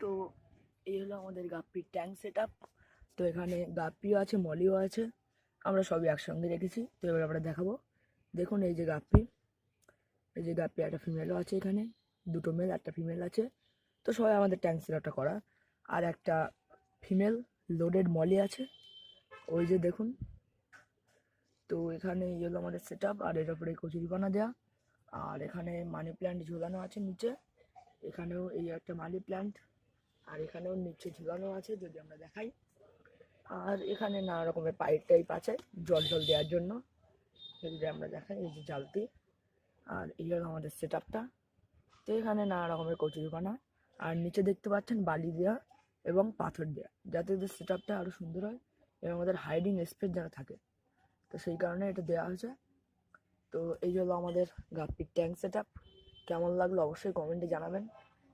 তো এই হলো আমাদের গাপ্পির ট্যাঙ্ক সেট আপ। তো এখানে গাপ্পিও আছে, মলিও আছে, আমরা সবই একসঙ্গে রেখেছি। তো এবার আমরা দেখাবো। দেখুন এই যে গাপ্পি, একটা ফিমেলও আছে এখানে, দুটো মেল একটা ফিমেল আছে। তো সবাই আমাদের ট্যাঙ্ক সেট আপটা করা। আর একটা ফিমেল লোডেড মলি আছে, ওই যে দেখুন। তো এখানে এই হলো আমাদের সেট আপ, আর এর উপরে কচুরিপানা দেওয়া। আর এখানে মানি প্ল্যান্ট ঝুলানো আছে নিচে, এখানেও এই একটা মানি প্ল্যান্ট, আর এখানেও নিচে ঝুলানো আছে, যদি আমরা দেখাই। আর এখানে নানা রকমের পাইপ টাইপ আছে জল জল দেওয়ার জন্য, যদি আমরা দেখাই। এই যে জালতি, আর এই হলো আমাদের সেট আপটা। তো এখানে নানা রকমের কচুরিপানা, আর নিচে দেখতে পাচ্ছেন বালি দেওয়া এবং পাথর দেওয়া, যাতে সেট আপটা আরও সুন্দর হয় এবং আমাদের হাইডিং স্পেস যেন থাকে। তো সেই কারণে এটা দেওয়া হয়েছে। তো এই হলো আমাদের গাপ্পির ট্যাঙ্ক সেট আপ। কেমন লাগলো অবশ্যই কমেন্টে জানাবেন।